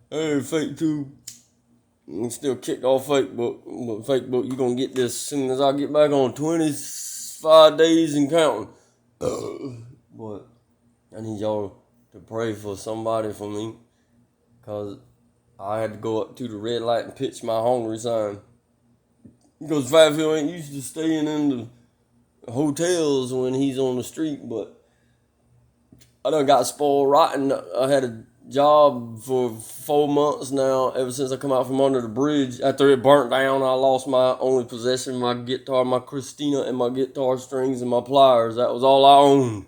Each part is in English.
Hey, Facebook. I'm still kicked off Facebook. But Facebook, you gonna get this as soon as I get back on 25 days and counting. But I need y'all to pray for somebody for me. Because I had to go up to the red light and pitch my hungry sign. Because PHAT-PHILL ain't used to staying in the hotels when he's on the street. But I done got spoiled rotten. I had a job for 4 months now, ever since I come out from under the bridge. After it burnt down, I lost my only possession, my guitar, my Christina, and my guitar strings and my pliers. That was all I owned.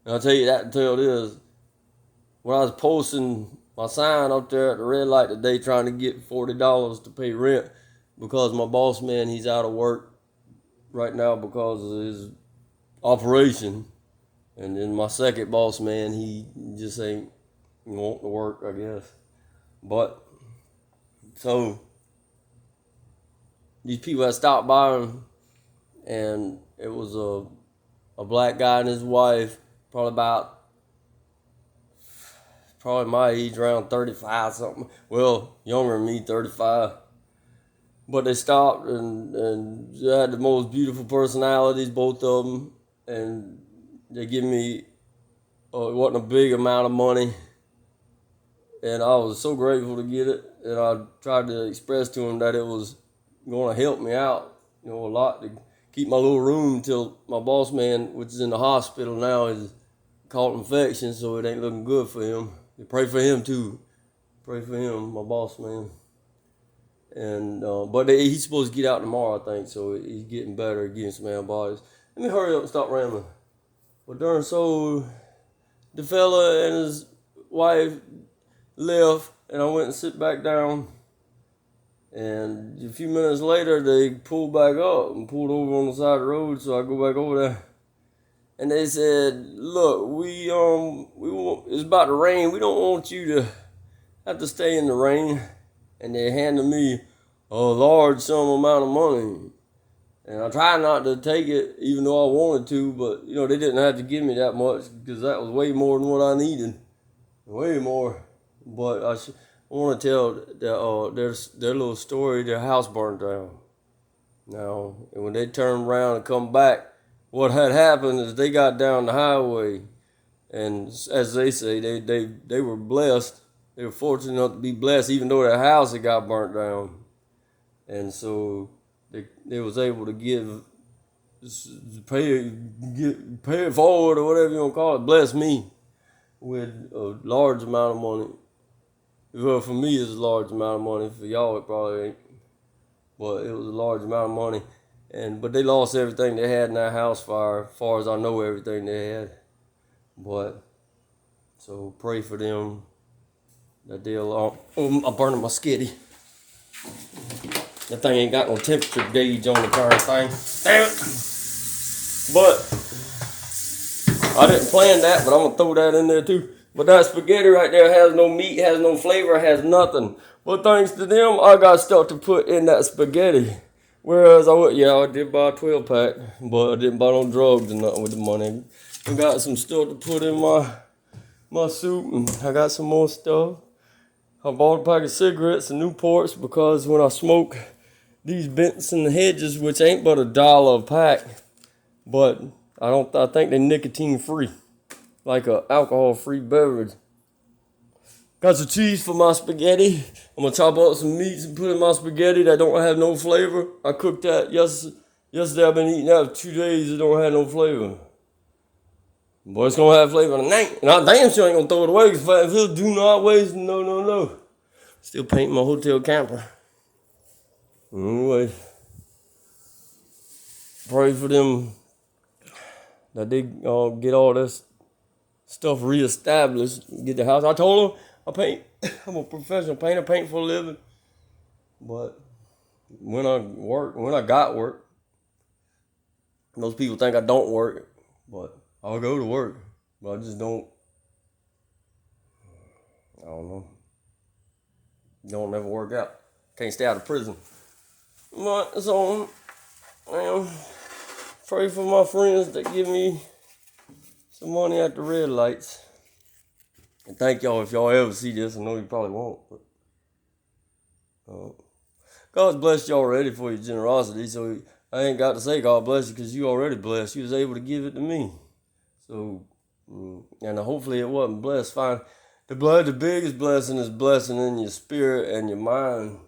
And I'll tell you that until this. When I was posting my sign up there at the red light today trying to get $40 to pay rent because my boss man, he's out of work right now because of his operation. And then my second boss man, he just ain't want to work, I guess. But, so, these people had stopped by him, and it was a black guy and his wife, probably my age, around 35 something. Well, younger than me, 35. But they stopped, and they had the most beautiful personalities, both of them. And they give me, it wasn't a big amount of money. And I was so grateful to get it. And I tried to express to him that it was going to help me out, a lot to keep my little room until my boss man, which is in the hospital now, is caught infection, so it ain't looking good for him. You pray for him too. Pray for him, my boss man. And but he's supposed to get out tomorrow, I think. So he's getting better, getting some antibiotics. Let me hurry up and stop rambling. But darn, so the fella and his wife left, and I went and sit back down. And a few minutes later, they pulled back up and pulled over on the side of the road. So I go back over there. And they said, look, we want, it's about to rain. We don't want you to have to stay in the rain. And they handed me a large sum amount of money. And I tried not to take it, even though I wanted to, but, they didn't have to give me that much because that was way more than what I needed. Way more. But I want to tell their little story. Their house burned down. Now, and when they turned around and come back, what had happened is they got down the highway, and as they say, they were blessed. They were fortunate enough to be blessed, even though their house had got burnt down. And so they was able to pay it forward, or whatever you want to call it, bless me with a large amount of money. Well, for me, it's a large amount of money. For y'all, it probably ain't. But it was a large amount of money. But they lost everything they had in that house fire, as far as I know, everything they had. But, so pray for them that they'll, I'm burning my skitty. That thing ain't got no temperature gauge on the darn thing. Damn it. But, I didn't plan that, but I'm going to throw that in there too. But that spaghetti right there has no meat, has no flavor, has nothing. But thanks to them, I got stuff to put in that spaghetti. Whereas I did buy a 12-pack, but I didn't buy no drugs or nothing with the money. I got some stuff to put in my soup, and I got some more stuff. I bought a pack of cigarettes and Newports because when I smoke these Benson Hedges, which ain't but $1 a pack, but I think they're nicotine free, like a alcohol free beverage. Got some cheese for my spaghetti. I'm gonna chop up some meats and put in my spaghetti that don't have no flavor. I cooked that yesterday. I've been eating that for 2 days. It don't have no flavor. But it's gonna have flavor tonight. And I damn sure ain't gonna throw it away because PHAT-PHILL do not waste. No. Still painting my hotel camper. Anyway, pray for them that they get all this stuff reestablished. Get the house. I told them I paint. I'm a professional painter, paint for a living. But when I got work, most people think I don't work, but I'll go to work. But I just don't. I don't know. Don't never work out. Can't stay out of prison. But so, pray for my friends that give me some money at the Redlights. And thank y'all if y'all ever see this. I know you probably won't, but God's blessed you already for your generosity. So I ain't got to say God bless you because you already blessed. You was able to give it to me. So, and hopefully it wasn't blessed. Fine. The biggest blessing is blessing in your spirit and your mind.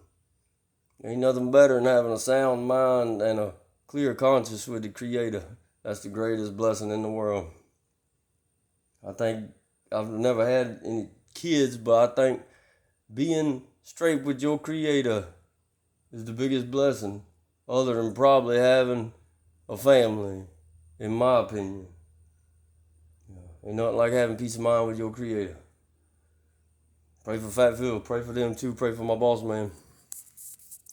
Ain't nothing better than having a sound mind and a clear conscience with the Creator. That's the greatest blessing in the world. I think I've never had any kids, but I think being straight with your Creator is the biggest blessing, other than probably having a family, in my opinion. Ain't nothing like having peace of mind with your Creator. Pray for PHAT-PHILL. Pray for them too. Pray for my boss man.